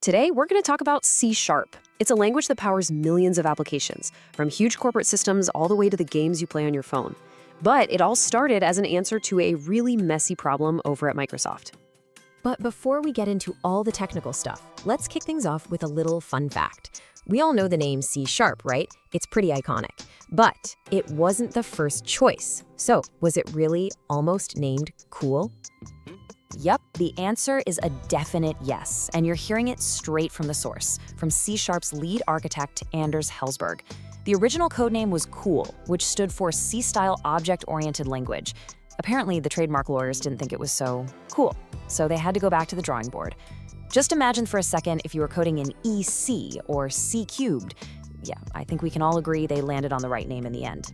Today, we're going to talk about C#. It's a language that powers millions of applications, from huge corporate systems all the way to the games you play on your phone. But it all started as an answer to a really messy problem over at Microsoft. But before we get into all the technical stuff, let's kick things off with a little fun fact. We all know the name C#, right? It's pretty iconic. But it wasn't the first choice. So, was it really almost named cool? Yep, the answer is a definite yes, and you're hearing it straight from the source, from C#'s lead architect, Anders Hellsberg. The original codename was COOL, which stood for C-Style Object-Oriented Language. Apparently, the trademark lawyers didn't think it was so cool, so they had to go back to the drawing board. Just imagine for a second if you were coding in EC or C cubed. Yeah, I think we can all agree they landed on the right name in the end.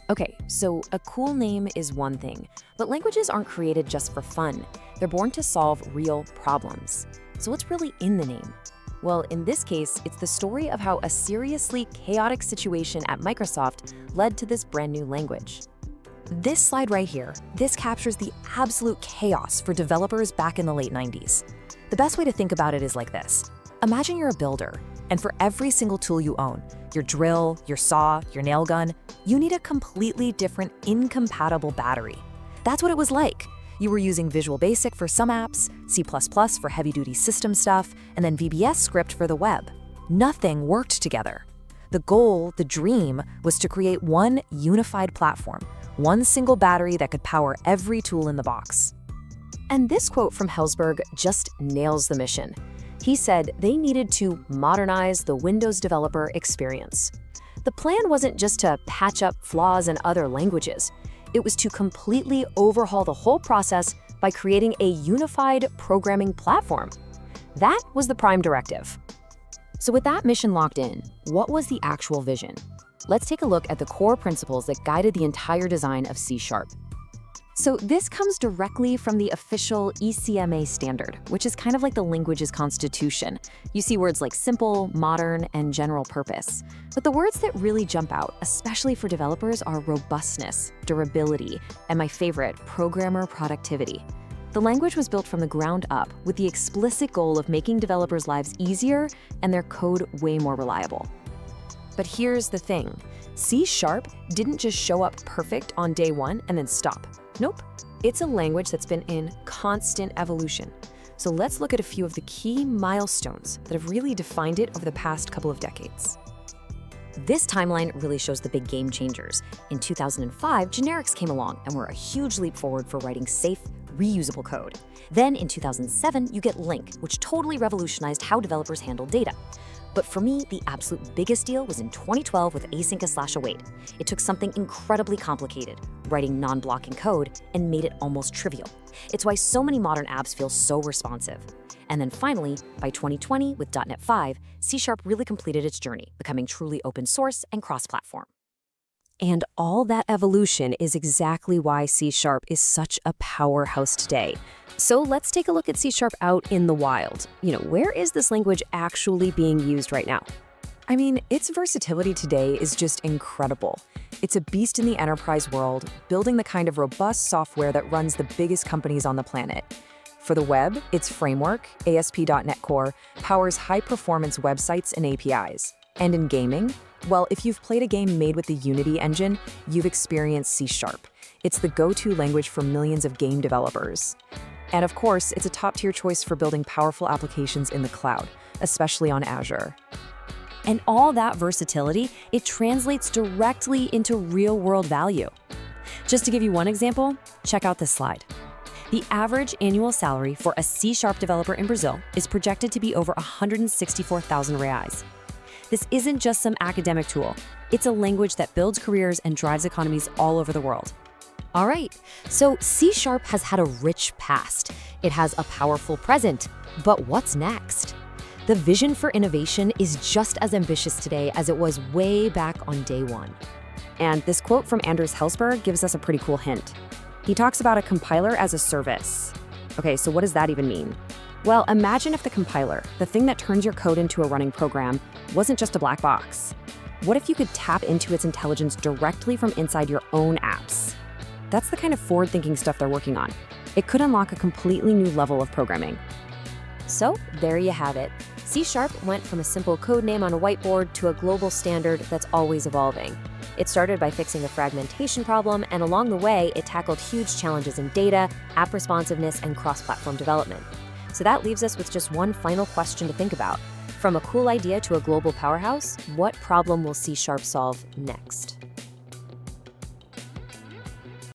Okay, so a cool name is one thing, but languages aren't created just for fun. They're born to solve real problems. So what's really in the name? Well, in this case, it's the story of how a seriously chaotic situation at Microsoft led to this brand new language. This slide right here, this captures the absolute chaos for developers back in the late 90s. The best way to think about it is like this. Imagine you're a builder, and for every single tool you own, your drill, your saw, your nail gun, you need a completely different, incompatible battery. That's what it was like. You were using Visual Basic for some apps, C++ for heavy-duty system stuff, and then VBS script for the web. Nothing worked together. The goal, the dream, was to create one unified platform, one single battery that could power every tool in the box. And this quote from Hellsberg just nails the mission. He said they needed to modernize the Windows developer experience. The plan wasn't just to patch up flaws in other languages. It was to completely overhaul the whole process by creating a unified programming platform. That was the prime directive. So with that mission locked in, what was the actual vision? Let's take a look at the core principles that guided the entire design of C#. So this comes directly from the official ECMA standard, which is kind of like the language's constitution. You see words like simple, modern, and general purpose. But the words that really jump out, especially for developers, are robustness, durability, and my favorite, programmer productivity. The language was built from the ground up with the explicit goal of making developers' lives easier and their code way more reliable. But here's the thing. C# didn't just show up perfect on day one and then stop. Nope, it's a language that's been in constant evolution. So let's look at a few of the key milestones that have really defined it over the past couple of decades. This timeline really shows the big game changers. In 2005, generics came along and were a huge leap forward for writing safe, reusable code. Then in 2007, you get LINQ, which totally revolutionized how developers handle data. But for me, the absolute biggest deal was in 2012 with async/await. It took something incredibly complicated, writing non-blocking code, and made it almost trivial. It's why so many modern apps feel so responsive. And then finally, by 2020 with .NET 5, C# really completed its journey, becoming truly open source and cross-platform. And all that evolution is exactly why C# is such a powerhouse today. So let's take a look at C# out in the wild. Where is this language actually being used right now? I mean, its versatility today is just incredible. It's a beast in the enterprise world, building the kind of robust software that runs the biggest companies on the planet. For the web, its framework, ASP.NET Core, powers high-performance websites and APIs. And in gaming, well, if you've played a game made with the Unity engine, you've experienced C#. It's the go-to language for millions of game developers. And of course, it's a top-tier choice for building powerful applications in the cloud, especially on Azure. And all that versatility, it translates directly into real-world value. Just to give you one example, check out this slide. The average annual salary for a C# developer in Brazil is projected to be over 164,000 reais. This isn't just some academic tool. It's a language that builds careers and drives economies all over the world. All right, so C# has had a rich past. It has a powerful present, but what's next? The vision for innovation is just as ambitious today as it was way back on day one. And this quote from Anders Hellsberg gives us a pretty cool hint. He talks about a compiler as a service. Okay, so what does that even mean? Well, imagine if the compiler, the thing that turns your code into a running program, wasn't just a black box. What if you could tap into its intelligence directly from inside your own apps? That's the kind of forward-thinking stuff they're working on. It could unlock a completely new level of programming. So there you have it. C# went from a simple code name on a whiteboard to a global standard that's always evolving. It started by fixing a fragmentation problem, and along the way, it tackled huge challenges in data, app responsiveness, and cross-platform development. So that leaves us with just one final question to think about. From a cool idea to a global powerhouse, what problem will C# solve next?